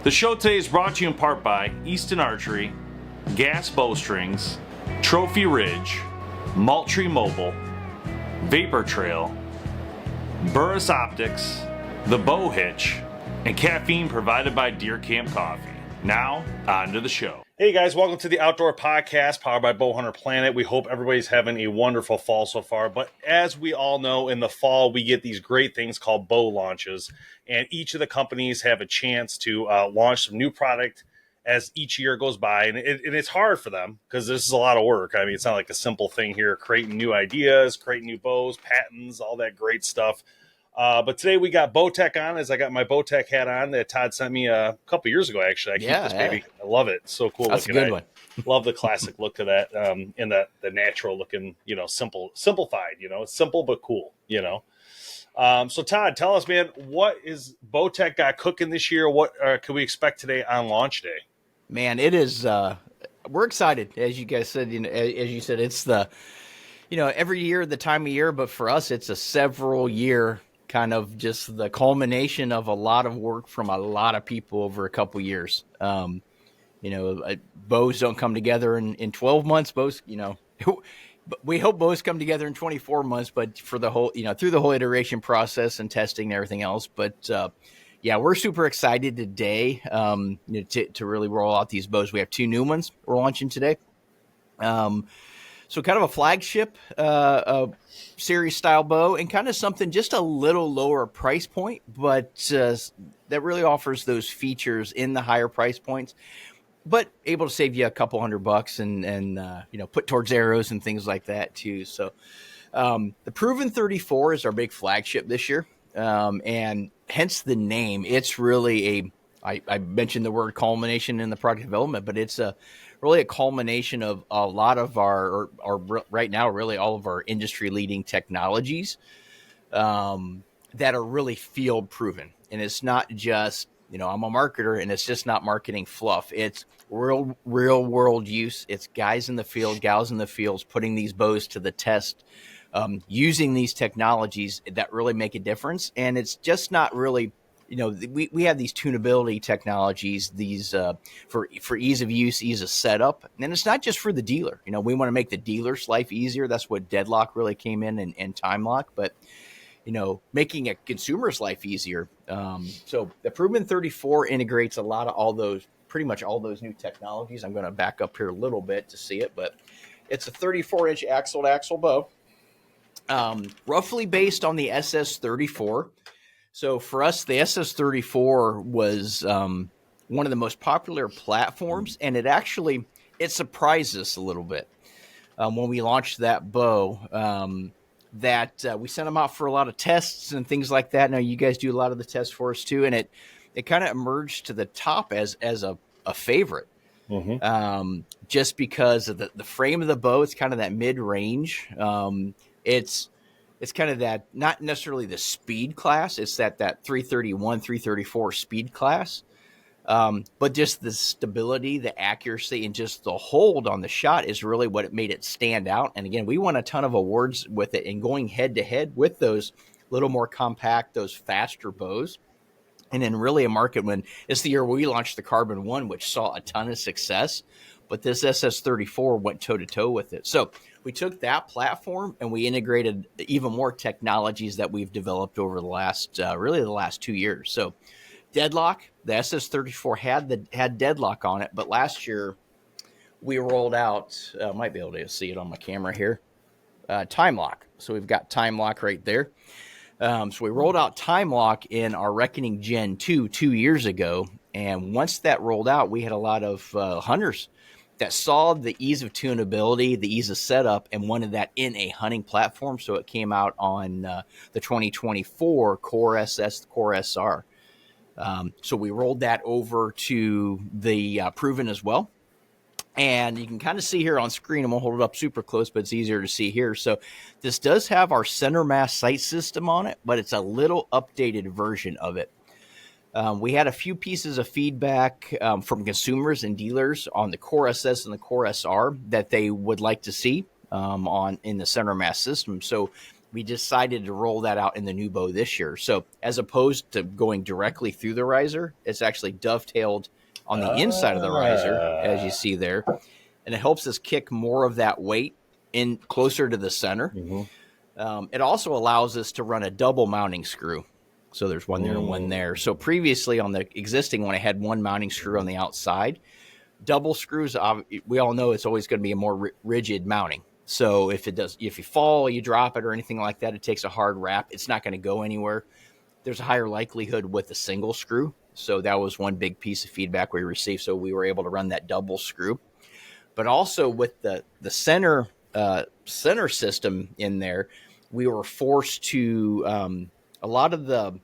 The show today is brought to you in part by Easton Archery, Gas Bowstrings, Trophy Ridge, Maltree Mobile, Vapor Trail, Burris Optics, The Bow Hitch, and caffeine provided by Deer Camp Coffee. Now, on to the show. Hey guys, welcome to the Outdoor Podcast powered by BowHunterPlanet. We hope everybody's having a wonderful fall so far. But as we all know, in the fall, we get these great things called bow launches. And each of the companies have a chance to launch some new product as each year goes by. And it's hard for them because this is a lot of work. I mean, it's not like a simple thing here, creating new ideas, creating new bows, patents, all that great stuff. But today we got Bowtech on, as I got my Bowtech hat on that Todd sent me a couple years ago, actually. I keep this baby. I love it. It's so cool. That's looking. A good one. Love the classic look to that, and the natural looking, simplified, it's simple but cool, So Todd, tell us, man, what is Bowtech got cooking this year? What can we expect today on launch day? Man, it is, we're excited. As you guys said, as you said, it's the, every year, the time of year, but for us, it's a several year kind of just the culmination of a lot of work from a lot of people over a couple years. Bows don't come together in 12 months. Bows, we hope bows come together in 24 months, but for the whole, through the whole iteration process and testing and everything else. But we're super excited today to really roll out these bows. We have two new ones we're launching today. So kind of a flagship series style bow and kind of something just a little lower price point, but that really offers those features in the higher price points, but able to save you a couple $100 and put towards arrows and things like that too. So the Proven 34 is our big flagship this year, and hence the name. It's really I mentioned the word culmination in the product development, but it's really a culmination of a lot of our right now, really all of our industry leading technologies that are really field proven. And it's not just, I'm a marketer and it's just not marketing fluff. It's real world use. It's guys in the field, gals in the fields, putting these bows to the test, using these technologies that really make a difference. And it's just not really, we have these tunability technologies, these for ease of use, ease of setup. And it's not just for the dealer. We want to make the dealer's life easier. That's what DeadLock really came in and Timelock. But, making a consumer's life easier. So the Proven 34 integrates a lot of pretty much all those new technologies. I'm going to back up here a little bit to see it. But it's a 34-inch axle-to-axle bow, roughly based on the SS34. So for us, the SS34 was one of the most popular platforms, and it surprised us a little bit when we launched that bow. We sent them out for a lot of tests and things like that. Now you guys do a lot of the tests for us too, and it kind of emerged to the top as a favorite, just because of the frame of the bow. It's kind of that mid range. It's kind of that, not necessarily the speed class. It's that 331, 334 speed class. But just the stability, the accuracy, and just the hold on the shot is really what made it stand out. And again, we won a ton of awards with it and going head to head with those little more compact, those faster bows. And then really a market when it's the year we launched the Carbon 1, which saw a ton of success. But this SS34 went toe-to-toe with it. So we took that platform and we integrated even more technologies that we've developed over the last 2 years. So DeadLock, the SS34 had DeadLock on it, but last year we rolled out, might be able to see it on my camera here, Timelock. So we've got Timelock right there. So we rolled out Timelock in our Reckoning Gen 2 years ago. And once that rolled out, we had a lot of hunters that saw the ease of tunability, the ease of setup, and wanted that in a hunting platform. So it came out on the 2024 Core SS, Core SR. So we rolled that over to the Proven as well. And you can kind of see here on screen, I'm going to hold it up super close, but it's easier to see here. So this does have our CenterMass sight system on it, but it's a little updated version of it. We had a few pieces of feedback from consumers and dealers on the Core SS and the Core SR that they would like to see in the CenterMass system. So we decided to roll that out in the new bow this year. So as opposed to going directly through the riser, it's actually dovetailed on the inside of the riser, as you see there. And it helps us kick more of that weight in closer to the center. It also allows us to run a double mounting screw. So there's one there and one there. So previously on the existing one, I had one mounting screw on the outside. Double screws, we all know it's always going to be a more rigid mounting. So if you fall, you drop it or anything like that, it takes a hard wrap. It's not going to go anywhere. There's a higher likelihood with a single screw. So that was one big piece of feedback we received. So we were able to run that double screw. But also with the center system in there, we were forced to a lot of the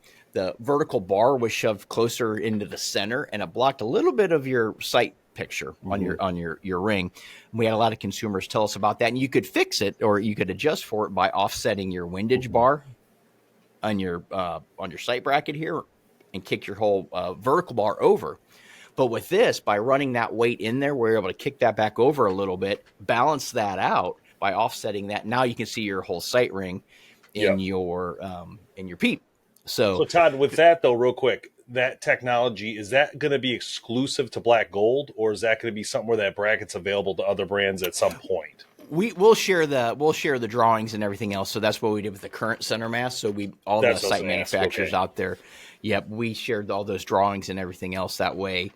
vertical bar was shoved closer into the center, and it blocked a little bit of your sight picture on your ring. And we had a lot of consumers tell us about that, and you could fix it or you could adjust for it by offsetting your windage bar on your sight bracket here and kick your whole vertical bar over. But with this, by running that weight in there, we're able to kick that back over a little bit, balance that out by offsetting that. Now you can see your whole sight ring in your peep. So Todd, with that though, real quick, that technology, is that going to be exclusive to Black Gold, or is that going to be something where that bracket's available to other brands at some point? We'll share the drawings and everything else. So that's what we did with the current CenterMass. So the sight manufacturers out there, we shared all those drawings and everything else that way.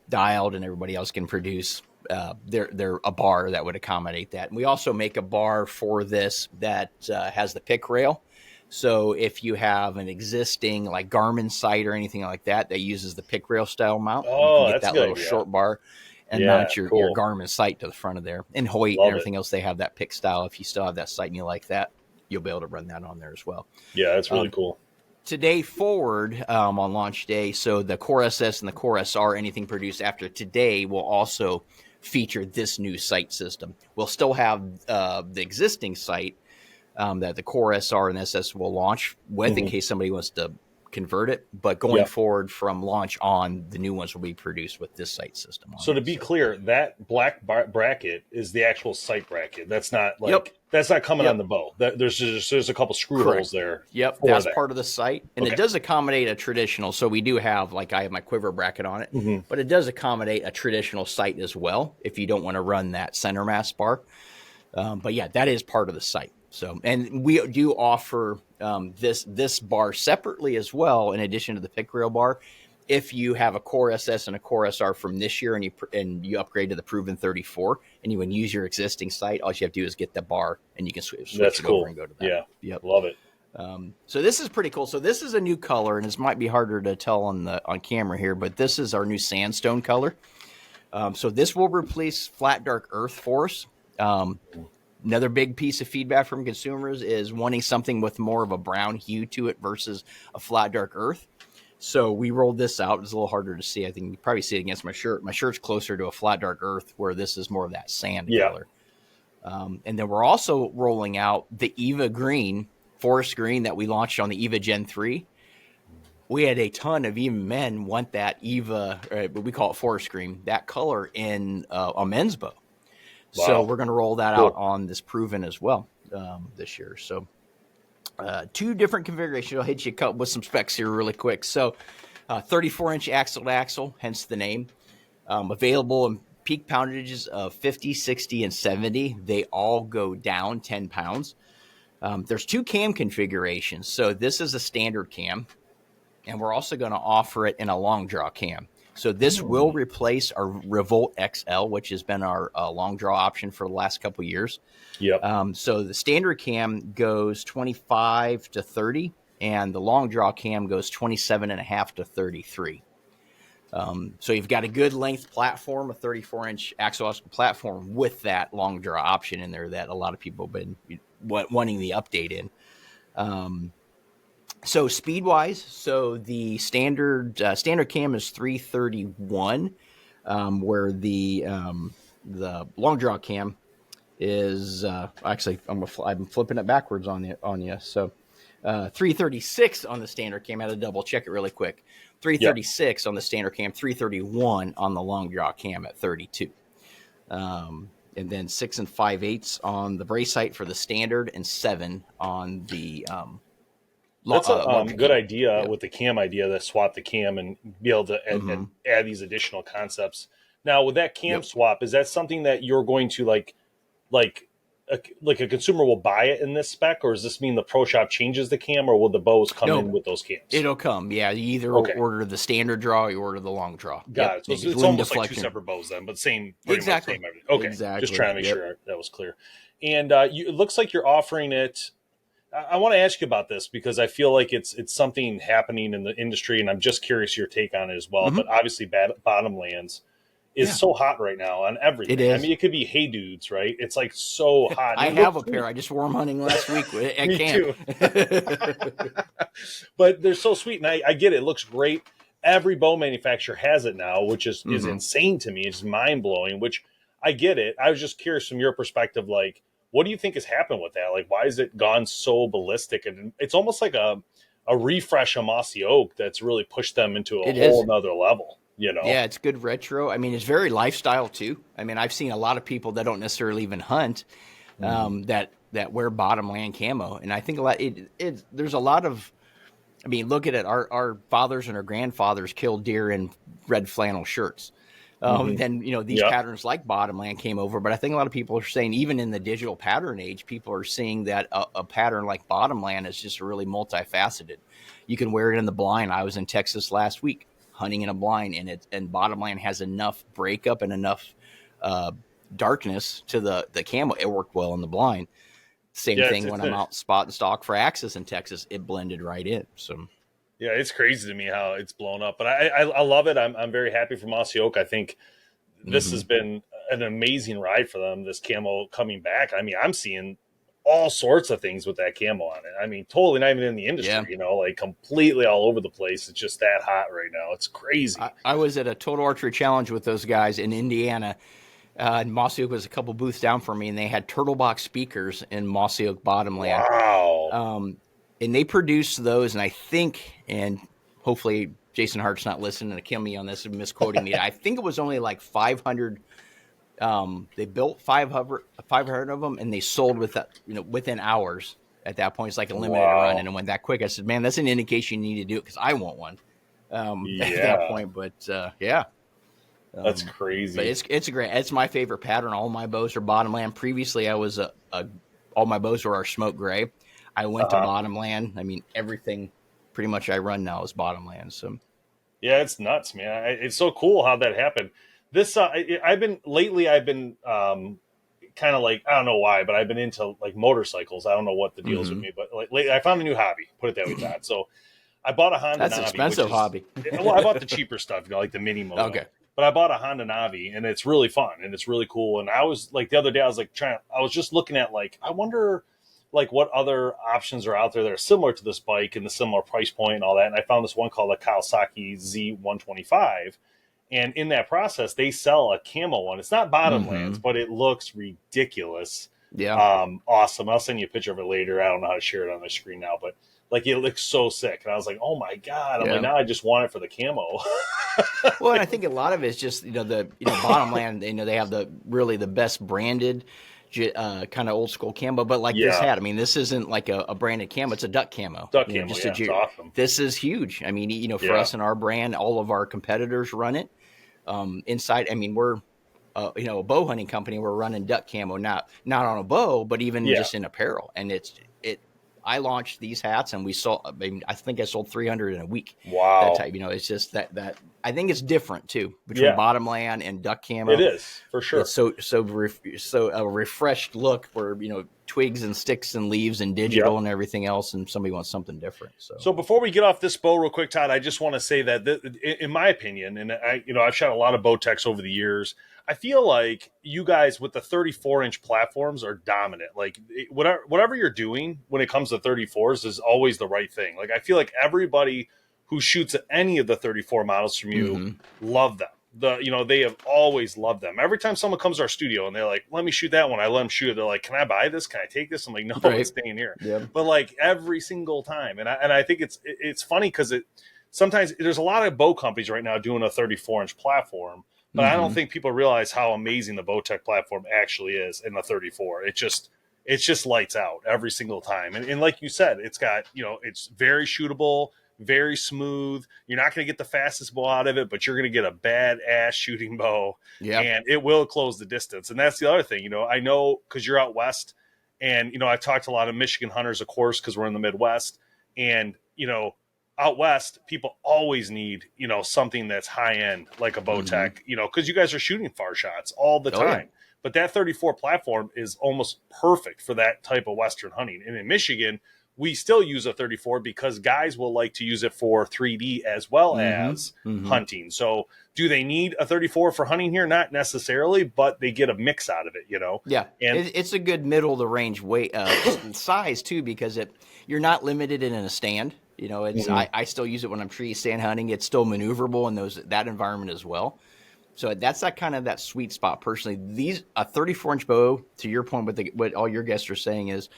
Dialed and everybody else can produce they're a bar that would accommodate that. And we also make a bar for this that has the pick rail. So if you have an existing like Garmin sight or anything like that uses the pick rail style mount, you can get that little short bar and mount your Garmin sight to the front of there. And Hoyt and everything else, they have that pick style. If you still have that sight and you like that, you'll be able to run that on there as well. Yeah, that's really cool. Today forward on launch day, so the Core SS and the Core SR, anything produced after today will also feature this new sight system. We'll still have the existing sight that the Core SR and SS will launch with in case somebody wants to convert it. But going forward from launch on, the new ones will be produced with this sight system. So to be clear, that black bracket is the actual sight bracket. That's not like that's not coming on the bow. There's a couple screw holes there. Yep, that's part of the sight, and it does accommodate a traditional. So we do have I have my quiver bracket on it, but it does accommodate a traditional sight as well if you don't want to run that CenterMass bar. But yeah, that is part of the sight. So, and we do offer this bar separately as well, in addition to the pick rail bar. If you have a Core SS and a Core SR from this year, and you upgrade to the Proven 34, and you would use your existing sight, all you have to do is get the bar, and you can switch it over and go to that. Yeah, love it. So this is pretty cool. So this is a new color, and this might be harder to tell on camera here, but this is our new sandstone color. So this will replace flat dark earth for us. Another big piece of feedback from consumers is wanting something with more of a brown hue to it versus a flat dark earth. So we rolled this out. It's a little harder to see. I think you probably see it against my shirt. My shirt's closer to a flat dark earth, where this is more of that sand color. And then we're also rolling out the Eva green, forest green that we launched on the Eva Gen 3. We had a ton of even men want that Eva, we call it forest green, that color in a men's bow. Wow. So we're going to roll that out on this Proven as well this year. So two different configurations. I'll hit you with some specs here really quick. So 34-inch axle to axle, hence the name. Available in peak poundages of 50, 60, and 70. They all go down 10 pounds. There's two cam configurations. So this is a standard cam, and we're also going to offer it in a long draw cam. So this will replace our Revolt XL, which has been our long draw option for the last couple of years. So the standard cam goes 25 to 30, and the long draw cam goes 27.5 to 33. So you've got a good length platform, a 34-inch axle platform with that long draw option in there that a lot of people have been wanting the update in. So speed-wise, so the standard cam is 331, where the long draw cam is actually I'm flipping it backwards on you. So 336 on the standard cam. I had to double check it really quick. 336 on the standard cam, 331 on the long draw cam at 32. and then 6 5/8 on the brace height for the standard, and 7 on the That's a good idea Yeah. with the cam idea, that swap the cam and be able to and add these additional concepts. Now, with that cam swap, is that something that you're going to like a consumer will buy it in this spec, or does this mean the pro shop changes the cam, or will the bows come in with those cams? It'll come. Yeah, you either order the standard draw or you order the long draw. Got it. So it's almost like 2 separate bows then, but same. Exactly. Much same okay. Exactly. Just trying to make sure that was clear. And it looks like you're offering it. I want to ask you about this because I feel like it's something happening in the industry, and I'm just curious your take on it as well. But obviously, bottomlands is so hot right now on everything. It is. I mean, it could be Hey Dudes, right? It's like so hot. I have a pair. I just worm hunting last week at Me camp. too. But they're so sweet, and I get it. It looks great. Every bow manufacturer has it now, which is insane to me. It's mind blowing. Which I get it. I was just curious from your perspective, like, what do you think has happened with that? Like, why has it gone so ballistic? And it's almost like a refresh of Mossy Oak that's really pushed them into a whole nother level. You know? Yeah, it's good retro. I mean, it's very lifestyle too. I mean, I've seen a lot of people that don't necessarily even hunt that wear bottomland camo, and I think a lot. There's a lot of. I mean, look at it. Our fathers and our grandfathers killed deer in red flannel shirts. Then these patterns like bottomland came over, but I think a lot of people are saying, even in the digital pattern age, people are seeing that a pattern like bottomland is just really multifaceted. You can wear it in the blind. I was in Texas last week hunting in a blind, and bottomland has enough breakup and enough darkness to the camo. It worked well in the blind. Same thing when I'm out spot and stock for Axis in Texas, it blended right in. So yeah, it's crazy to me how it's blown up, but I love it. I'm very happy for Mossy Oak. I think this has been an amazing ride for them, this camo coming back. I mean, I'm seeing all sorts of things with that camo on it. I mean, totally not even in the industry, like completely all over the place. It's just that hot right now. It's crazy. I was at a Total Archery Challenge with those guys in Indiana. And Mossy Oak was a couple booths down from me, and they had turtle box speakers in Mossy Oak bottomland. Wow. And they produced those, and I think, and hopefully Jason Hart's not listening to kill me on this and misquoting me. I think it was only like 500. They built 500 of them, and they sold within hours. At that point, it's like a limited run, and it went that quick. I said, "Man, that's an indication you need to do it because I want one." At that point, but that's crazy. But it's great. It's my favorite pattern. All my bows are bottomland. Previously, I was all my bows were our smoke gray. I went to bottomland. I mean, everything pretty much I run now is bottomland. So yeah, it's nuts, man. It's so cool how that happened. This I've been kind of like, I don't know why, but I've been into like motorcycles. I don't know what the deal is with me, but like I found a new hobby. Put it that way, Todd. So I bought a Honda. That's Navi, an expensive hobby. Well, I bought the cheaper stuff, like the mini moto. Okay. But I bought a Honda Navi, and it's really fun and it's really cool. And I was like, the other day, I was just looking at like, I wonder like what other options are out there that are similar to this bike and the similar price point and all that. And I found this one called the Kawasaki Z125. And in that process, they sell a camo one. It's not bottomlands, but it looks ridiculous. Yeah. Awesome. I'll send you a picture of it later. I don't know how to share it on my screen now, but like it looks so sick. And I was like, oh my God. I'm like, now I just want it for the camo. Well, and I think a lot of it is just, bottomland, they have the best branded kind of old school camo, but like this hat, I mean, this isn't like a branded camo, it's a duck camo. Duck camo, it's awesome. This is huge. I mean, for us and our brand, all of our competitors run it. Inside, I mean, we're a bow hunting company. We're running duck camo, not on a bow, but even just in apparel. And I launched these hats, and we sold. I mean, I think I sold 300 in a week. Wow! That type, it's just that. I think it's different too between bottomland and duck camo. It is for sure. It's so a refreshed look where twigs and sticks and leaves and digital and everything else, and somebody wants something different. So before we get off this bow real quick, Todd, I just want to say that in my opinion, and I've shot a lot of Bowtechs over the years. I feel like you guys with the 34-inch platforms are dominant. Like whatever you're doing when it comes to 34s is always the right thing. Like I feel like everybody who shoots at any of the 34 models from you love them. They have always loved them. Every time someone comes to our studio and they're like, let me shoot that one, I let them shoot it. They're like, can I buy this? Can I take this? I'm like, no, it's staying here. But like every single time. And I think it's funny because sometimes there's a lot of bow companies right now doing a 34-inch platform, but I don't think people realize how amazing the Bowtech platform actually is in the 34. It just lights out every single time. And like you said, it's got, it's very shootable, very smooth. You're not going to get the fastest bow out of it, but you're going to get a badass shooting bow, and it will close the distance. And that's the other thing, I know because you're out west, and, I've talked to a lot of Michigan hunters, of course, because we're in the Midwest, and, out west, people always need, something that's high end, like a Bowtech, because you guys are shooting far shots all the time. Yeah. But that 34 platform is almost perfect for that type of Western hunting. And in Michigan, we still use a 34 because guys will like to use it for 3D as well as hunting. So do they need a 34 for hunting here? Not necessarily, but they get a mix out of it, Yeah, and it's a good middle of the range weight size too, because you're not limited in a stand. It's I still use it when I'm tree stand hunting. It's still maneuverable in that environment as well. So that's that sweet spot. Personally, a 34-inch bow, to your point, what all your guests are saying is,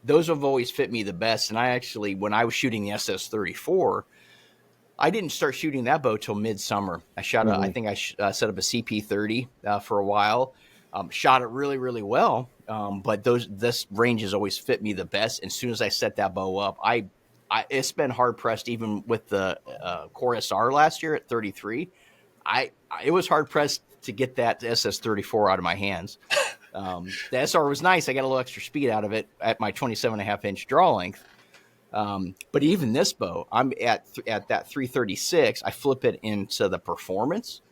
those have always fit me the best. And I actually, when I was shooting the SS34, I didn't start shooting that bow till midsummer. I shot I think I set up a CP30 for a while. Shot it really, really well. But this range has always fit me the best. And as soon as I set that bow up, it's been hard pressed, even with the Core SR last year at 33. It was hard pressed to get that SS34 out of my hands. The SR was nice. I got a little extra speed out of it at my 27.5-inch draw length. But even this bow, I'm at that 336. I flip it into the performance.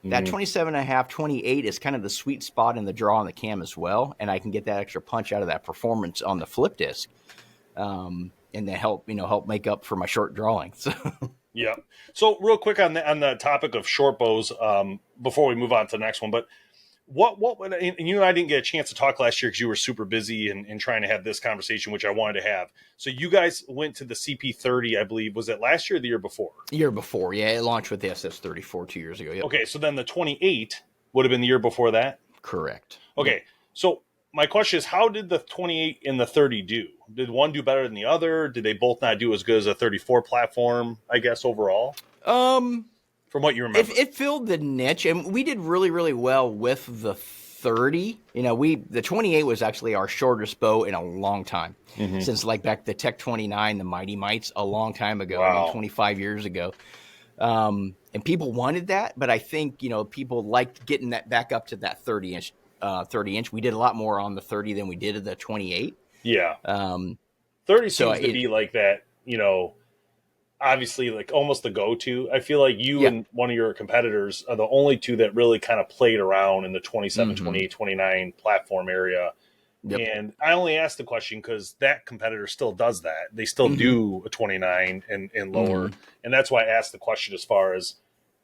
That 27.5, 28 is kind of the sweet spot in the draw on the cam as well, and I can get that extra punch out of that performance on the flip disc, and to help make up for my short draw length. Yeah. So real quick on the topic of short bows, before we move on to the next one, but what would, and you and I didn't get a chance to talk last year because you were super busy and trying to have this conversation, which I wanted to have. So you guys went to the CP30, I believe. Was it last year or the year before? Year before, yeah. It launched with the SS34 2 years ago. Yep. Okay, so then the 28 would have been the year before that? Correct. Okay, yep. So my question is, how did the 28 and the 30 do? Did one do better than the other? Did they both not do as good as a 34 platform, I guess, overall? From what you remember. It filled the niche, and we did really, really well with the 30. The 28 was actually our shortest bow in a long time, since like back the Tech 29, the Mighty Mites, a long time ago, wow. 25 years ago. And people wanted that, but I think, people liked getting that back up to that 30-inch. 30-inch. We did a lot more on the 30 than we did at the 28. Yeah. 30 seems to be like that, obviously like almost the go-to. I feel like you and one of your competitors are the only two that really kind of played around in the 27, 28, 29 platform area. Yep. And I only asked the question because that competitor still does that. They still do a 29 and lower. And that's why I asked the question as far as,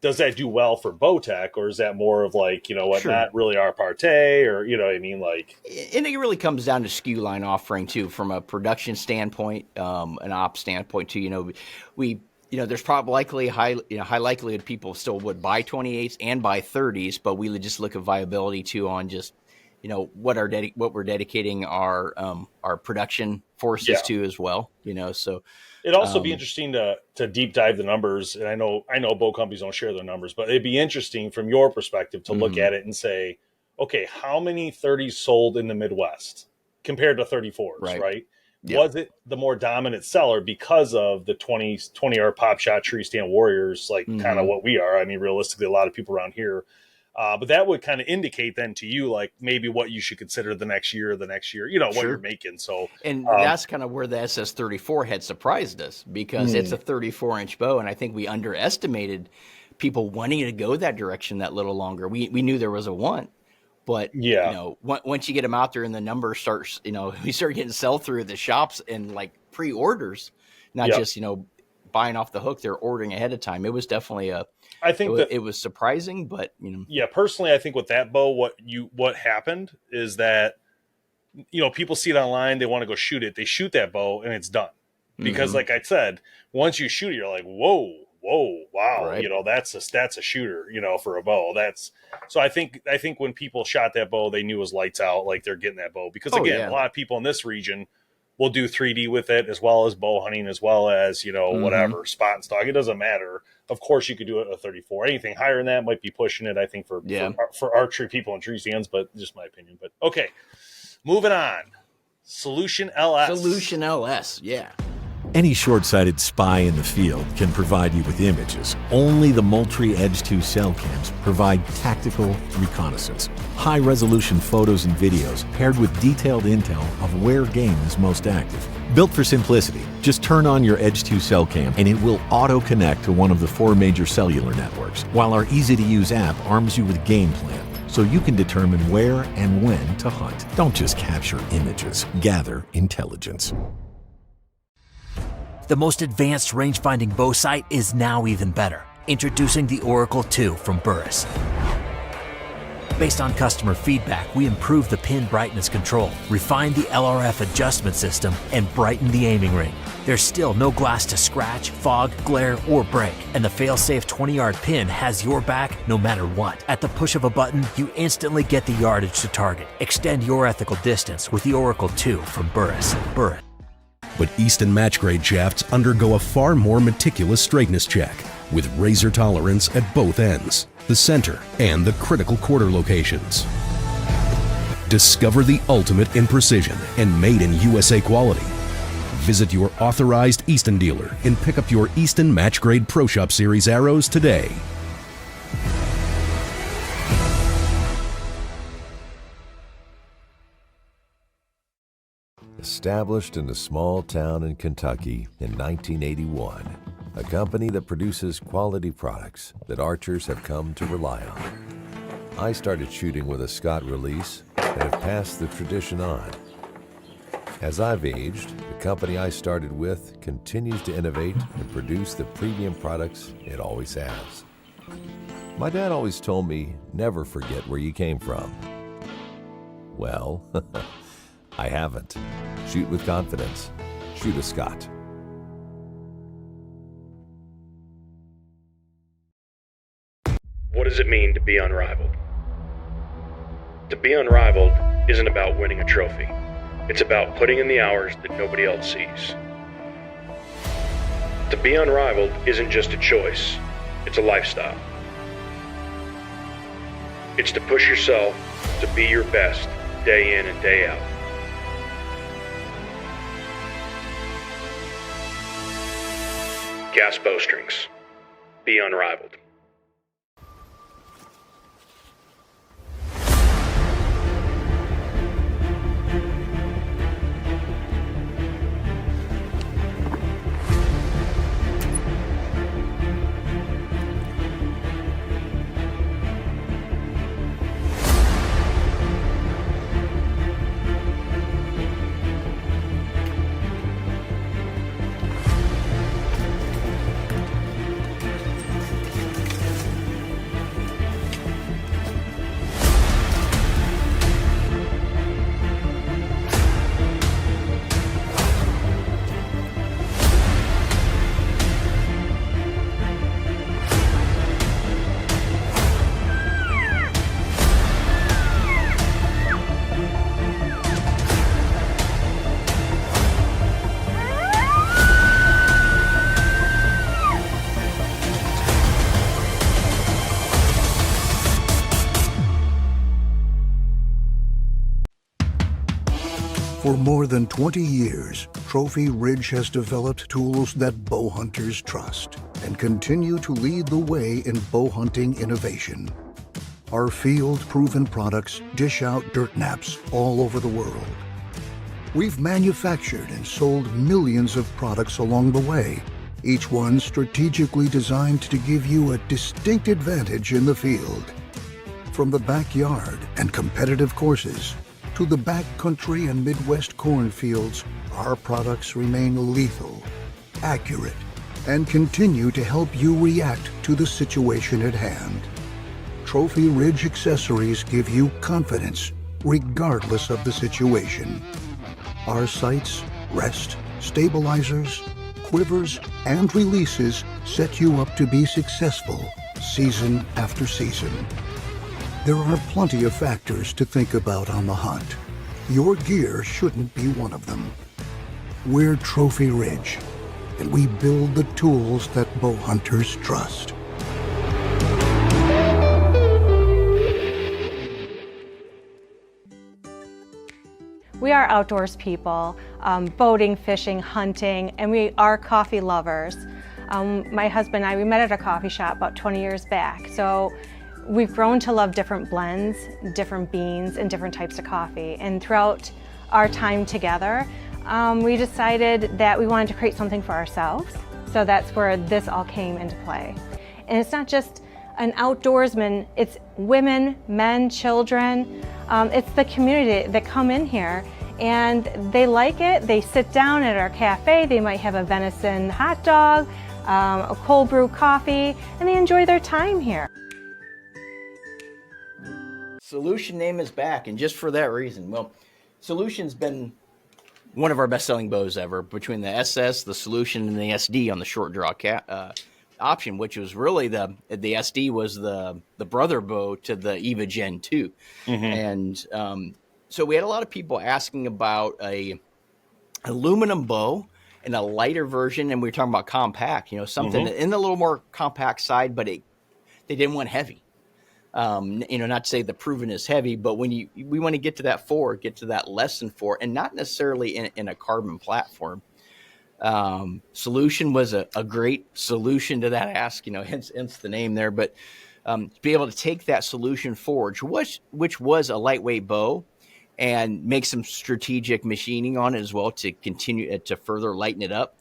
does that do well for Bowtech, or is that more of like, not really our partay, or, what I mean? Like, and it really comes down to SKU line offering too, from a production standpoint, an ops standpoint too. There's probably high likelihood people still would buy 28s and buy 30s, but we would just look at viability too on just, what we're dedicating our production forces to as well, so. It'd also be interesting to deep dive the numbers. And I know bow companies don't share their numbers, but it'd be interesting from your perspective to look at it and say, okay, how many 30s sold in the Midwest compared to 34s, right? Yep. Was it the more dominant seller because of the 20-yard pop shot tree stand warriors, like kind of what we are? I mean, realistically, a lot of people around here. But that would kind of indicate then to you, like maybe what you should consider the next year, what you're making. So, and that's kind of where the SS34 had surprised us, because it's a 34-inch bow. And I think we underestimated people wanting to go that direction that little longer. We knew there was a want, but once you get them out there and the numbers starts, we start getting sell through at the shops and like pre-orders, not just, buying off the hook, they're ordering ahead of time. It was definitely it was surprising, but personally, I think with that bow, what happened is that, people see it online, they want to go shoot it. They shoot that bow and it's done, because like I said, once you shoot it, you're like, whoa, wow. Right. That's a shooter, for a bow. So I think when people shot that bow, they knew it was lights out, like they're getting that bow, because again, a lot of people in this region we'll do 3D with it as well as bow hunting, as well as, whatever, spot and stock. It doesn't matter. Of course, you could do it at a 34. Anything higher than that might be pushing it, I think, for archery people and tree stands, but just my opinion. But okay, moving on. Solution LS. Solution LS, yeah. Any short-sighted spy in the field can provide you with images. Only the Moultrie Edge 2 cell cams provide tactical reconnaissance, high-resolution photos and videos paired with detailed intel of where game is most active. Built for simplicity, just turn on your Edge 2 cell cam and it will auto-connect to one of the 4 major cellular networks, while our easy-to-use app arms you with game plan, so you can determine where and when to hunt. Don't just capture images, gather intelligence. The most advanced range-finding bow sight is now even better. Introducing the Oracle 2 from Burris. Based on customer feedback, we improved the pin brightness control, refined the LRF adjustment system, and brightened the aiming ring. There's still no glass to scratch, fog, glare, or break, and the fail-safe 20-yard pin has your back no matter what. At the push of a button, you instantly get the yardage to target. Extend your ethical distance with the Oracle 2 from Burris. But Easton match-grade shafts undergo a far more meticulous straightness check, with razor tolerance at both ends, the center, and the critical quarter locations. Discover the ultimate in precision and made in USA quality. Visit your authorized Easton dealer and pick up your Easton match-grade Pro Shop Series arrows today. Established in a small town in Kentucky in 1981, a company that produces quality products that archers have come to rely on. I started shooting with a Scott release and have passed the tradition on. As I've aged, the company I started with continues to innovate and produce the premium products it always has. My dad always told me, never forget where you came from. Well, I haven't. Shoot with confidence. Shoot a Scott. What does it mean to be unrivaled? To be unrivaled isn't about winning a trophy. It's about putting in the hours that nobody else sees. To be unrivaled isn't just a choice, it's a lifestyle. It's to push yourself to be your best day in and day out. Gas Bowstrings. Be unrivaled. For more than 20 years, Trophy Ridge has developed tools that bow hunters trust and continue to lead the way in bow hunting innovation. Our field-proven products dish out dirt naps all over the world. We've manufactured and sold millions of products along the way, each one strategically designed to give you a distinct advantage in the field. From the backyard and competitive courses to the backcountry and Midwest cornfields, our products remain lethal, accurate, and continue to help you react to the situation at hand. Trophy Ridge accessories give you confidence regardless of the situation. Our sights, rest, stabilizers, quivers, and releases set you up to be successful season after season. There are plenty of factors to think about on the hunt. Your gear shouldn't be one of them. We're Trophy Ridge, and we build the tools that bow hunters trust. We are outdoors people, boating, fishing, hunting, and we are coffee lovers. My husband and I, we met at a coffee shop about 20 years back. So we've grown to love different blends, different beans, and different types of coffee. And throughout our time together, we decided that we wanted to create something for ourselves. So that's where this all came into play. And it's not just an outdoorsman, it's women, men, children. It's the community that come in here and they like it. They sit down at our cafe, they might have a venison hot dog, a cold brew coffee, and they enjoy their time here. Solution name is back, and just for that reason. Well, Solution's been one of our best-selling bows ever, between the SS, the Solution, and the SD on the short draw option, which was really the SD was the brother bow to the EVA Gen 2. And so we had a lot of people asking about a aluminum bow and a lighter version, and we were talking about compact, you know, something in the little more compact side, but they didn't want heavy. You know, not to say the Proven is heavy, but when we want to get to that 4, get to that less than 4, and not necessarily in a carbon platform. Solution was a great solution to that ask, you know, hence the name there. But to be able to take that Solution Forge, which was a lightweight bow, and make some strategic machining on it as well to continue to further lighten it up.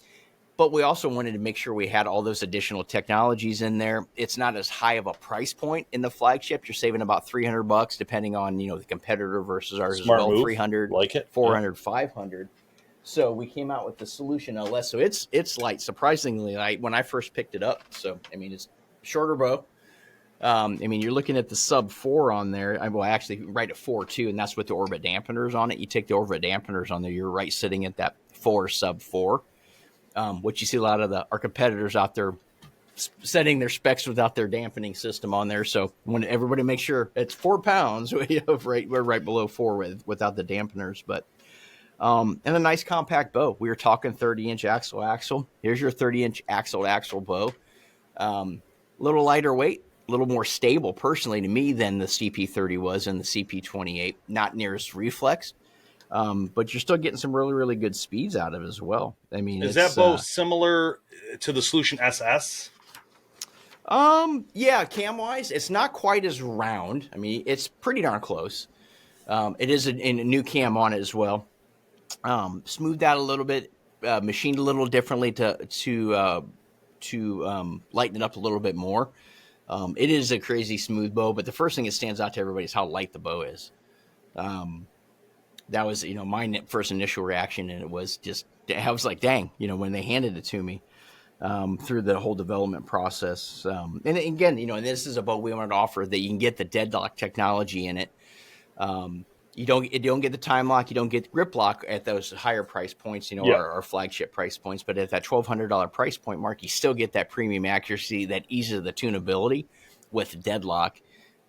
But we also wanted to make sure we had all those additional technologies in there. It's not as high of a price point in the flagship. You're saving about $300 depending on, you know, the competitor versus ours as well. Move. 300, like it, 400, 500. So we came out with the Solution LS. So it's light, surprisingly light when I first picked it up. So, I mean, it's a shorter bow. I mean, you're looking at the sub 4 on there. Well, actually right at 4 too, and that's with the orbit dampeners on it. You take the orbit dampeners on there, you're right sitting at that 4 sub 4. Which you see a lot of our competitors out there setting their specs without their dampening system on there. So when everybody makes sure it's 4 pounds, we're right below 4 without the dampeners. But and a nice compact bow. We were talking 30-inch axle. Here's your 30-inch axle bow. Little lighter weight, a little more stable personally to me than the CP30 was and the CP28. Not near as reflex. But you're still getting some really, really good speeds out of it as well. I mean, is that bow similar to the Solution SS? Yeah, cam-wise, it's not quite as round. I mean, it's pretty darn close. It is a new cam on it as well. Smoothed out a little bit, machined a little differently to lighten it up a little bit more. It is a crazy smooth bow, but the first thing that stands out to everybody is how light the bow is. That was, you know, my first initial reaction, and it was just, I was like, dang, you know, when they handed it to me through the whole development process. And again, you know, and this is a bow we wanted to offer that you can get the DeadLock technology in it. You don't get the Timelock, you don't get GripLock at those higher price points, you know, our flagship price points. But at that $1,200 price point mark, you still get that premium accuracy, that ease of the tunability with DeadLock.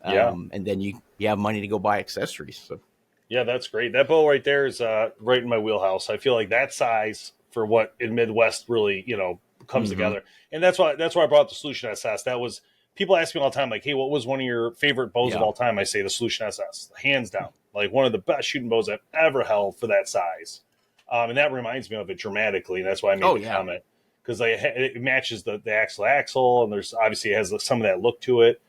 And then you have money to go buy accessories. So. Yeah, that's great. That bow right there is right in my wheelhouse. I feel like that size for what in Midwest really, you know, comes together. And that's why I brought the Solution SS. That was, people ask me all the time, like, hey, what was one of your favorite bows of all time? I say the Solution SS, hands down. Like one of the best shooting bows I've ever held for that size. And that reminds me of it dramatically. And that's why I made the comment. Because it matches the axle, and there's obviously it has some of that look to it.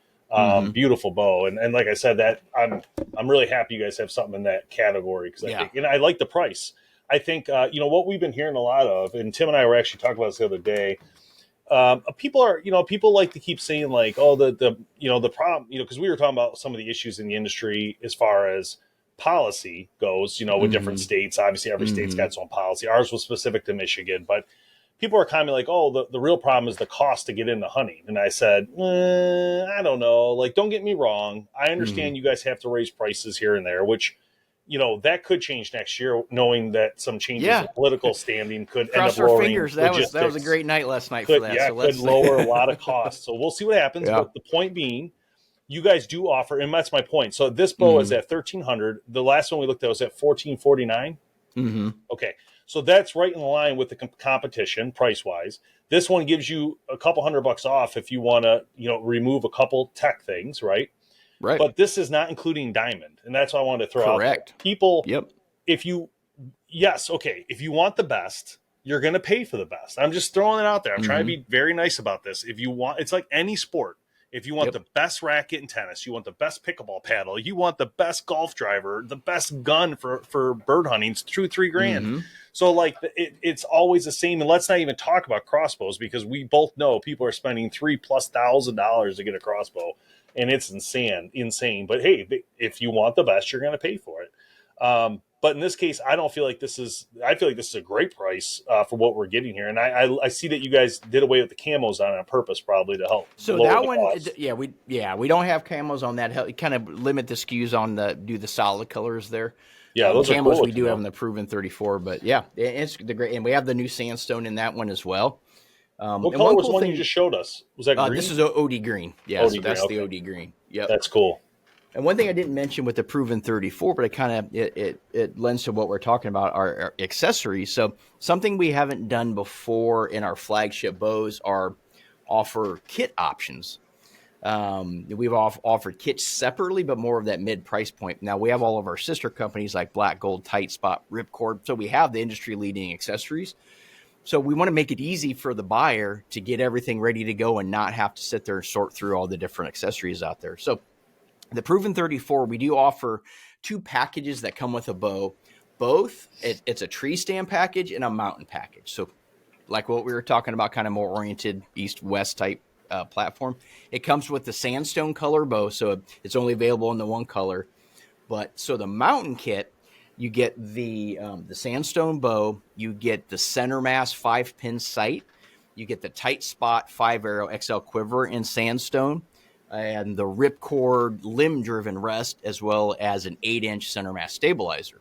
Beautiful bow, and like I said, that I'm really happy you guys have something in that category, because I think, and I like the price. I think you know what we've been hearing a lot of, and Tim and I were actually talking about this the other day. People like to keep saying like, oh, the problem, you know, because we were talking about some of the issues in the industry as far as policy goes, you know, with different states. Obviously, every state's got its own policy. Ours was specific to Michigan, but people are kind of like, oh, the real problem is the cost to get into hunting. And I said, I don't know. Like, don't get me wrong. I understand you guys have to raise prices here and there, which, you know, that could change next year, knowing that some changes in political standing could end up lowering fingers. That was a great night last night for that. Yeah, so could lower a lot of costs. So we'll see what happens. But the point being, you guys do offer, and that's my point. So this bow is at $1,300. The last one we looked at was at $1,449. Mm-hmm. Okay, so that's right in line with the competition price wise. This one gives you a couple $100 off if you want to, remove a couple tech things, right? Right. But this is not including diamond, and that's what I wanted to throw out there. Correct. People, Yep. if you want the best, you're going to pay for the best. I'm just throwing it out there. I'm trying to be very nice about this. If you want, it's like any sport. If you want the best racket in tennis, you want the best pickleball paddle, you want the best golf driver, the best gun for bird hunting, it's $2,000-3,000. So like it's always the same. And let's not even talk about crossbows, because we both know people are spending $3,000+ to get a crossbow, and it's insane. But hey, if you want the best, you're going to pay for it. But in this case, I feel like this is a great price for what we're getting here. And I see that you guys did away with the camos on purpose, probably to help. So that one, we don't have camos on that. It kind of limit the SKUs on the solid colors there. Yeah, those camos are cool. We do have in the Proven 34, but yeah, it's the great, and we have the new sandstone in that one as well. What color was one you just showed us? Was that green? This is OD green. Yeah, OD so that's green, okay. the OD green. Yep, that's cool. And one thing I didn't mention with the Proven 34, but it lends to what we're talking about, our accessories. So something we haven't done before in our flagship bows are offer kit options. We've offered kits separately, but more of that mid price point. Now we have all of our sister companies like Black Gold, Tight Spot, Ripcord. So we have the industry leading accessories. So we want to make it easy for the buyer to get everything ready to go and not have to sit there and sort through all the different accessories out there. So the Proven 34, we do offer 2 packages that come with a bow. Both, it's a tree stand package and a mountain package. So like what we were talking about, kind of more oriented east-west type platform. It comes with the sandstone color bow, so it's only available in the one color. But so the mountain kit, you get the sandstone bow, you get the CenterMass 5-pin sight, you get the Tight Spot 5-arrow XL quiver in sandstone, and the Ripcord limb-driven rest, as well as an 8-inch CenterMass stabilizer.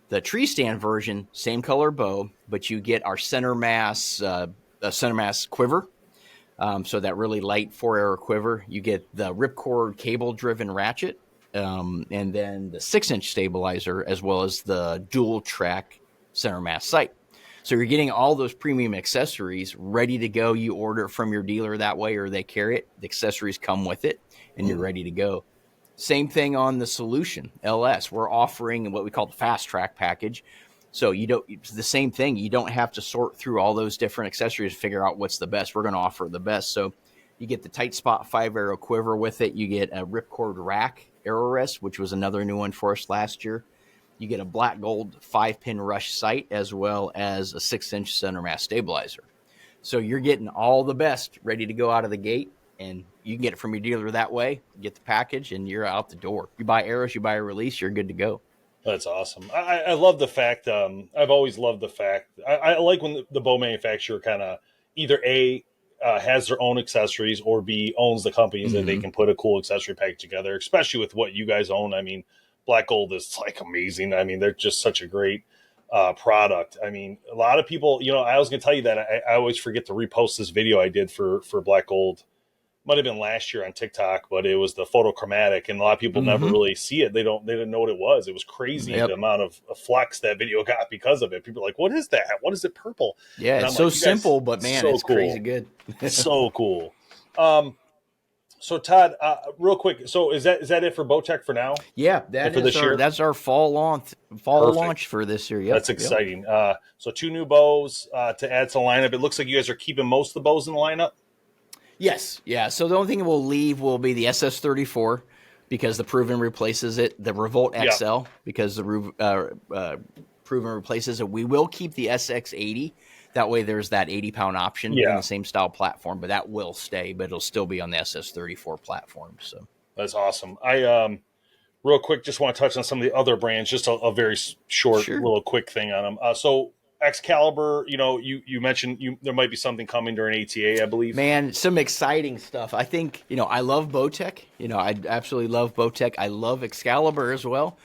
The tree stand version, same color bow, but you get our CenterMass quiver, so that really light 4-arrow quiver. You get the Ripcord cable-driven ratchet, and then the 6-inch stabilizer, as well as the dual-track CenterMass sight. So you're getting all those premium accessories ready to go. You order it from your dealer that way, or they carry it. The accessories come with it, and you're ready to go. Same thing on the Solution LS. We're offering what we call the Fast Track package. So it's the same thing. You don't have to sort through all those different accessories to figure out what's the best. We're going to offer the best. So you get the Tight Spot 5-arrow quiver with it. You get a Ripcord rack arrow rest, which was another new one for us last year. You get a Black Gold 5-pin rush sight, as well as a 6-inch CenterMass stabilizer. So you're getting all the best ready to go out of the gate, and you can get it from your dealer that way. Get the package, and you're out the door. You buy arrows, you buy a release, you're good to go. That's awesome. I love the fact. I've always loved the fact. I like when the bow manufacturer kind of either has their own accessories, or B, owns the companies that they can put a cool accessory package together, especially with what you guys own. I mean, Black Gold is like amazing. I mean, they're just such a great product. I mean, a lot of people, I was going to tell you that I always forget to repost this video I did for Black Gold. Might have been last year on TikTok, but it was the photochromatic, and a lot of people never really see it. They didn't know what it was. It was crazy the amount of flex that video got because of it. People are like, "What is that? What is it purple?" Yeah, it's so simple, but man, so it's cool. crazy good. So cool. So Todd, real quick. So is that it for Bowtech for now? Yeah, that's our fall launch for this year. Yep. That's exciting. So 2 new bows to add to the lineup. It looks like you guys are keeping most of the bows in the lineup. Yes, yeah. So the only thing we'll leave will be the SS34, because the Proven replaces it. The Revolt XL, because the Proven replaces it. We will keep the SX80. That way there's that 80-pound option in the same style platform, but that will stay, but it'll still be on the SS34 platform. So that's awesome. I real quick just want to touch on some of the other brands, just a very short little quick thing on them. So Excalibur, you mentioned there might be something coming during ATA, I believe. Man, some exciting stuff. I think, I love Bowtech. I absolutely love Bowtech. I love Excalibur as well.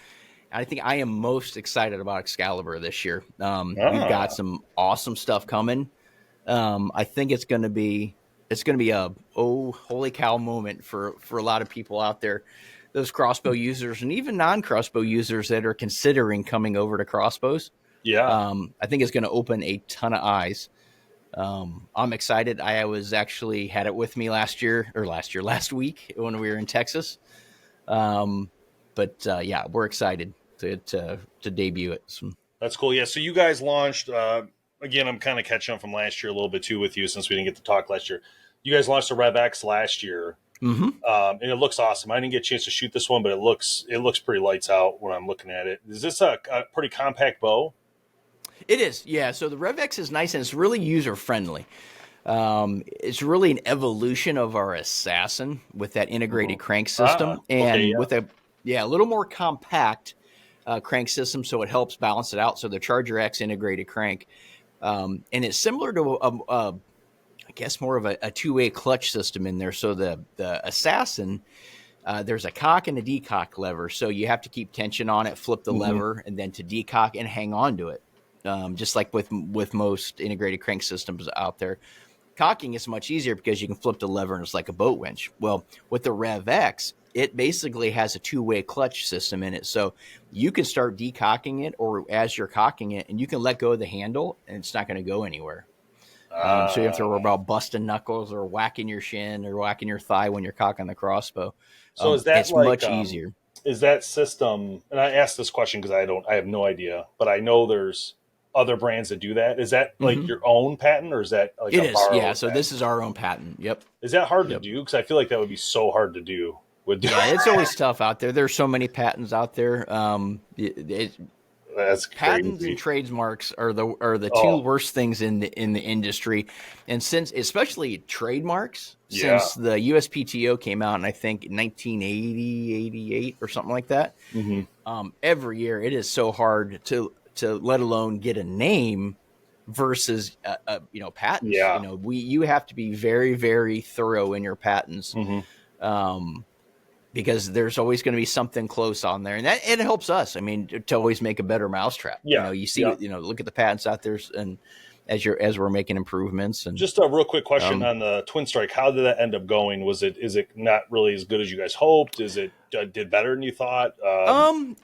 I think I am most excited about Excalibur this year. We've got some awesome stuff coming. I think it's going to be a holy cow moment for a lot of people out there, those crossbow users and even non-crossbow users that are considering coming over to crossbows. Yeah. I think it's going to open a ton of eyes. I'm excited. I was actually had it with me last week when we were in Texas. Yeah, we're excited to debut it. That's cool. Yeah. So you guys launched, again, I'm kind of catching up from last year a little bit too with you since we didn't get to talk last year. You guys launched the Rev X last year. And it looks awesome. I didn't get a chance to shoot this one, but it looks pretty lights out when I'm looking at it. Is this a pretty compact bow? It is. Yeah. So the Rev X is nice and it's really user friendly. It's really an evolution of our Assassin with that integrated crank system with a little more compact crank system, so it helps balance it out. So the Charger X integrated crank, and it's similar to I guess more of a two-way clutch system in there. So the Assassin, there's a cock and a decock lever, so you have to keep tension on it, flip the lever, and then to decock and hang on to it, just like with most integrated crank systems out there. Cocking is much easier because you can flip the lever and it's like a boat winch. Well, with the Rev X, it basically has a two-way clutch system in it. So you can start decocking it or as you're cocking it, and you can let go of the handle and it's not going to go anywhere. So you have to worry about busting knuckles or whacking your shin or whacking your thigh when you're cocking the crossbow. So is that it's much easier. Is that system, and I asked this question because I have no idea, but I know there's other brands that do that. Is that like your own patent, or is that like it is? Yeah. So patent? this is our own patent. Yep. Is that hard to do? Because I feel like that would be so hard to do. It's always tough out there. There's so many patents out there. That's patents crazy. and trademarks are the two worst things in the industry, and especially trademarks, since the USPTO came out in I think 1980, 88 or something like that. Every year it is so hard to let alone get a name versus patents. Yeah. You have to be very, very thorough in your patents. Because there's always going to be something close on there, and it helps us. I mean, to always make a better mousetrap. Yeah, you see, look at the patents out there, and as we're making improvements. And just a real quick question on the Twin Strike: how did that end up going? Is it not really as good as you guys hoped? Is it did better than you thought? I don't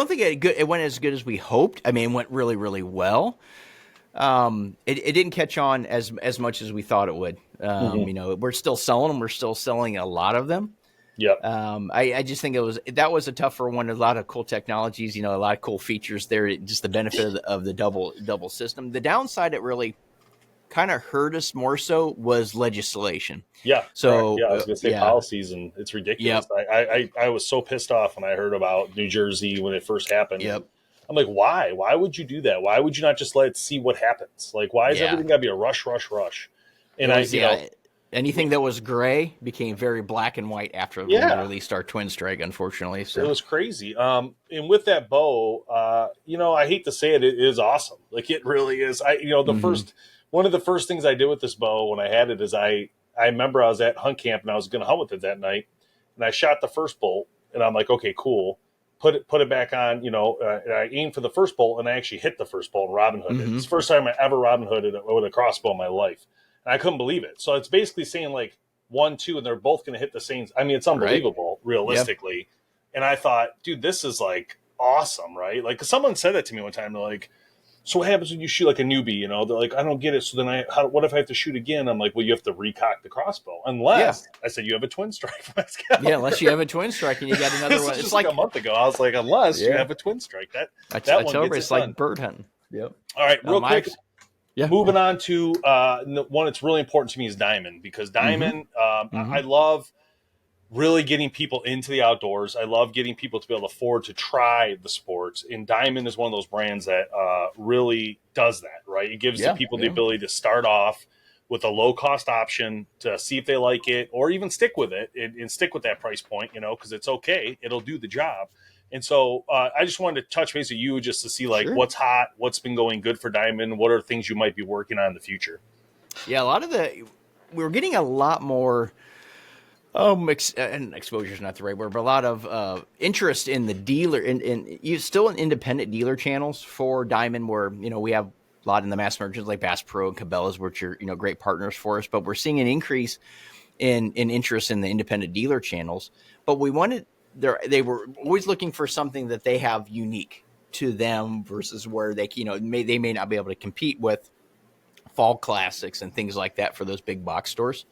think it went as good as we hoped. I mean, it went really, really well. It didn't catch on as much as we thought it would. We're still selling them. We're still selling a lot of them. Yeah. I just think that was a tougher one. A lot of cool technologies, a lot of cool features there. Just the benefit of the double system. The downside, it really kind of hurt us more so was legislation. Yeah. So I was going to say policies, and it's ridiculous. Yep. I was so pissed off when I heard about New Jersey when it first happened. Yep. I'm like, why? Why would you do that? Why would you not just let it see what happens? Like, why is everything got to be a rush? And anything that was gray became very black and white after we released our Twin Strike, unfortunately. So it was crazy. And with that bow, I hate to say it, it is awesome. Like, it really is. One of the first things I did with this bow when I had it is I remember I was at hunt camp and I was going to hunt with it that night, and I shot the first bolt, and I'm like, okay, cool. Put it back on, and I aimed for the first bolt, and I actually hit the first bolt and Robin Hooded. It's the first time I ever Robin Hooded with a crossbow in my life. And I couldn't believe it. So it's basically saying like 1, 2, and they're both going to hit the same. I mean, it's unbelievable, realistically. Yep. And I thought, dude, this is like awesome, right? Like, 'cause someone said that to me one time. They're like, so what happens when you shoot like a newbie? They're like, I don't get it. So then what if I have to shoot again? I'm like, well, you have to recock the crossbow. Unless I said you have a Twin Strike. Unless you have a Twin Strike and you got another one. It's like a month ago. I was like, unless you have a Twin Strike. It's like bird hunting. Yep. All right, real quick. Moving on to one that's really important to me is Diamond, because Diamond, I love really getting people into the outdoors. I love getting people to be able to afford to try the sports. And Diamond is one of those brands that really does that, right? It gives the people the ability to start off with a low-cost option to see if they like it, or even stick with it and stick with that price point, because it's okay. It'll do the job. And so I just wanted to touch base with you just to see what's hot, what's been going good for Diamond, what are things you might be working on in the future. Yeah, we're getting a lot more and exposure is not the right word, but a lot of interest in the dealer in still in independent dealer channels for Diamond, where we have a lot in the mass merchants like Bass Pro and Cabela's, which are great partners for us. But we're seeing an increase in interest in the independent dealer channels. But they were always looking for something that they have unique. to them versus where they, they may not be able to compete with fall classics and things like that for those big box stores.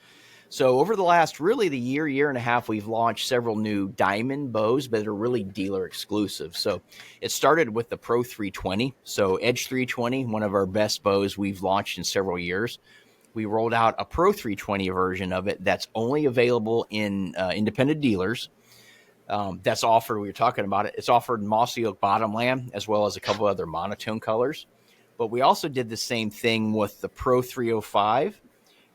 So over the last really the year and a half, we've launched several new diamond bows, but they're really dealer exclusive. So it started with the Pro 320. So Edge 320, one of our best bows we've launched in several years. We rolled out a Pro 320 version of it that's only available in independent dealers. That's offered, we were talking about it, it's offered in mossy oak bottomland as well as a couple other monotone colors. But we also did the same thing with the Pro 305.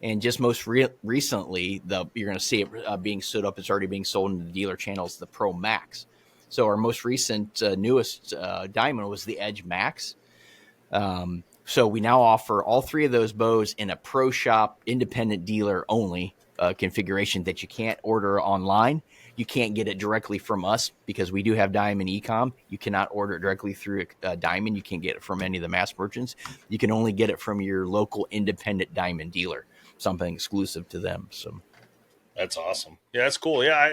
And just most recently, you're going to see it being stood up. It's already being sold in the dealer channels, the Pro Max. So our most recent, newest diamond was the Edge Max. So we now offer all three of those bows in a Pro Shop independent dealer only configuration that you can't order online. You can't get it directly from us because we do have Diamond Ecom. You cannot order it directly through Diamond. You can't get it from any of the mass merchants. You can only get it from your local independent diamond dealer, something exclusive to them. So that's awesome. Yeah, that's cool. Yeah,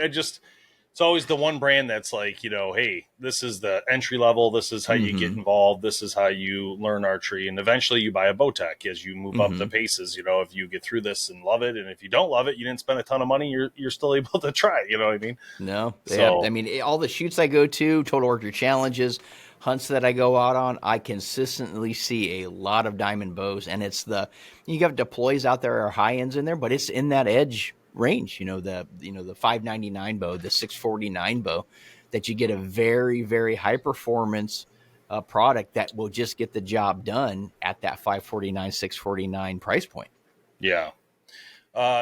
it's always the one brand that's like, hey, this is the entry level. This is how you get involved. This is how you learn archery. And eventually you buy a Bowtech as you move up the paces. If you get through this and love it, and if you don't love it, you didn't spend a ton of money, you're still able to try it. You know what I mean? No. So, yeah. I mean, all the shoots I go to, Total Archery Challenges, hunts that I go out on, I consistently see a lot of diamond bows. And you got deploys out there are high ends in there, but it's in that edge range, the 599 bow, the 649 bow, that you get a very, very high performance product that will just get the job done at that 549, 649 price point. Yeah.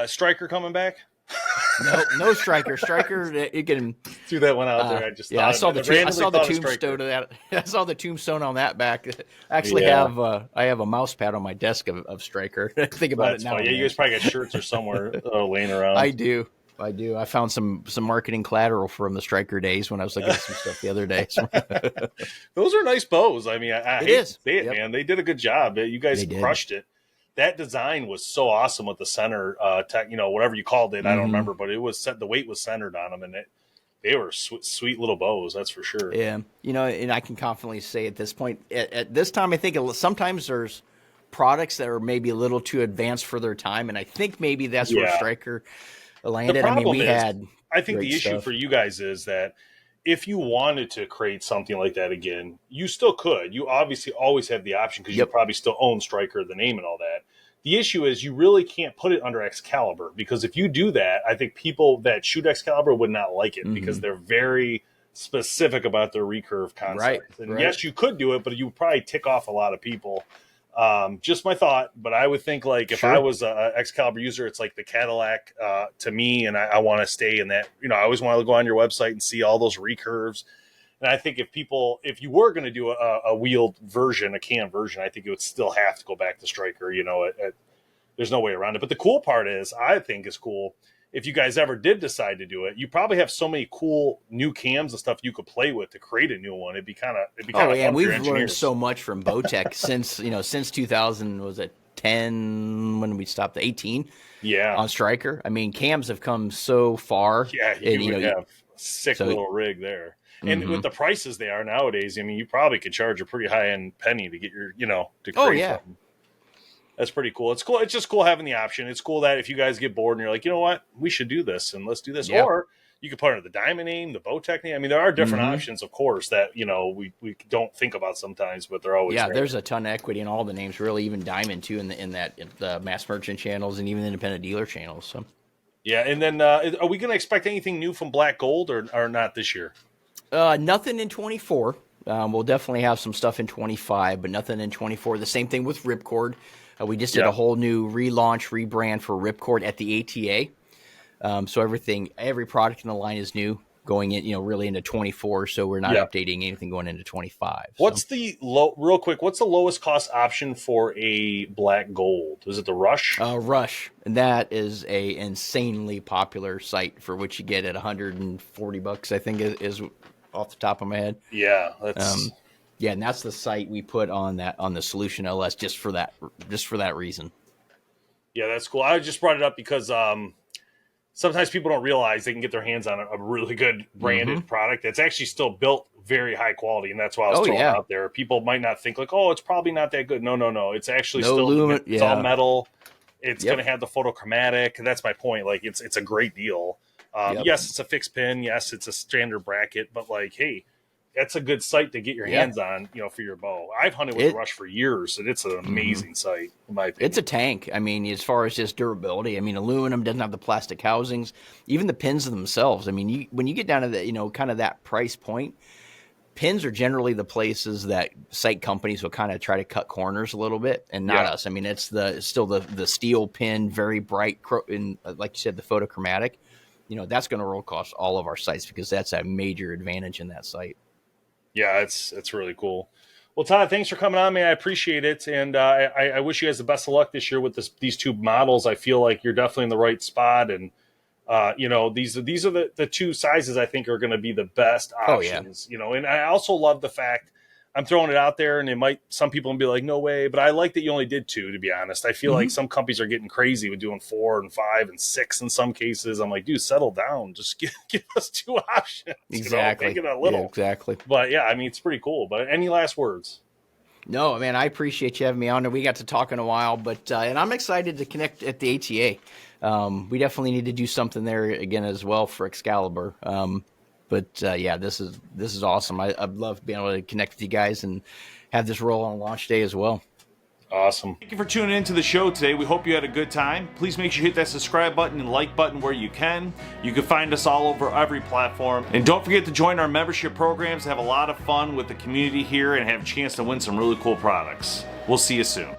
Striker coming back? No striker. Striker, you can threw that one out there. I saw the tombstone of that. I saw the tombstone on that back. I actually have a mouse pad on my desk of striker. Think about it now. Funny. Yeah, you guys probably got shirts or somewhere laying around. I do. I found some marketing collateral from the striker days when I was looking at some stuff the other day. Those are nice bows. I mean, I hate to say it, Yep. man. They did a good job. You guys crushed it. That design was so awesome with the center tech, whatever you called it. I don't remember, but it was set. The weight was centered on them, and they were sweet little bows. That's for sure. Yeah. And I can confidently say at this point, at this time, I think sometimes there's products that are maybe a little too advanced for their time. And I think maybe that's where Striker landed. I think the issue for you guys is that if you wanted to create something like that again, you still could. You obviously always have the option because you probably still own Striker, the name and all that. The issue is you really can't put it under Excalibur, because if you do that, I think people that shoot Excalibur would not like it because they're very specific about their recurve concept. And yes, you could do it, but you would probably tick off a lot of people. Just my thought, but I would think if I was an Excalibur user, it's like the Cadillac to me, and I want to stay in that. I always want to go on your website and see all those recurves. And I think if you were going to do a wheeled version, a cam version, I think it would still have to go back to Striker. There's no way around it. But the cool part is, I think is cool, if you guys ever did decide to do it, you probably have so many cool new cams and stuff you could play with to create a new one. It'd be kind of fun. We've learned so much from Bowtech since 2000, was it 10 when we stopped, 18 on Striker. I mean, cams have come so far. Yeah, you have a sick little rig there. And with the prices they are nowadays, I mean, you probably could charge a pretty high end penny to get your, to create something. That's pretty cool. It's cool. It's just cool having the option. It's cool that if you guys get bored and you're like, you know what, we should do this and let's do this. Yeah. Or you could put it under the Diamond name, the Bowtech name. I mean, there are different options, of course, that, we don't think about sometimes, but they're always there. There's a ton of equity in all the names, really, even Diamond too, in the mass merchant channels and even independent dealer channels. So. Yeah. And then are we going to expect anything new from Black Gold or not this year? Nothing in 24. We'll definitely have some stuff in 25, but nothing in 24. The same thing with Ripcord. We just did a whole new relaunch, rebrand for Ripcord at the ATA. So every product in the line is new going in, really into 24. So we're not updating anything going into 25. What's real quick, what's the lowest cost option for a Black Gold? Is it the Rush? Rush. And that is a insanely popular site for which you get at $140, I think is off the top of my head. Yeah. That's and that's the site we put on the Solution LS just for that reason. Yeah, that's cool. I just brought it up because sometimes people don't realize they can get their hands on a really good branded product that's actually still built very high quality, and that's why I was throwing it out there. People might not think like, oh, it's probably not that good. No. It's actually it's all metal. It's going to have the photochromatic. That's my point. Like, it's a great deal. Yes, it's a fixed pin. Yes, it's a standard bracket. But like, hey, that's a good sight to get your hands on, for your bow. I've hunted with Rush for years, and it's an amazing sight, in my opinion. It's a tank. I mean, as far as just durability, I mean, aluminum doesn't have the plastic housings, even the pins themselves. I mean, when you get down to that, kind of that price point, pins are generally the places that sight companies will kind of try to cut corners a little bit, and not us. I mean, it's still the steel pin, very bright, and like you said, the photochromatic. That's going to roll cost all of our sights because that's a major advantage in that sight. Yeah, it's really cool. Well, Todd, thanks for coming on, man. I appreciate it, and I wish you guys the best of luck this year with these two models. I feel like you're definitely in the right spot, and these are the two sizes I think are going to be the best options. And I also love the fact, I'm throwing it out there, and some people will be like, no way, but I like that you only did 2, to be honest. I feel like some companies are getting crazy with doing 4 and 5 and 6 in some cases. I'm like, dude, settle down. Just give us 2 options. Exactly. Make it a little. Yeah, exactly. But yeah, I mean, it's pretty cool. But any last words? No, man, I appreciate you having me on. We got to talk in a while, but and I'm excited to connect at the ATA. We definitely need to do something there again as well for Excalibur. But this is awesome. I'd love being able to connect with you guys and have this roll on launch day as well. Awesome. Thank you for tuning into the show today. We hope you had a good time. Please make sure you hit that subscribe button and like button where you can. You can find us all over every platform. And don't forget to join our membership programs, have a lot of fun with the community here, and have a chance to win some really cool products. We'll see you soon.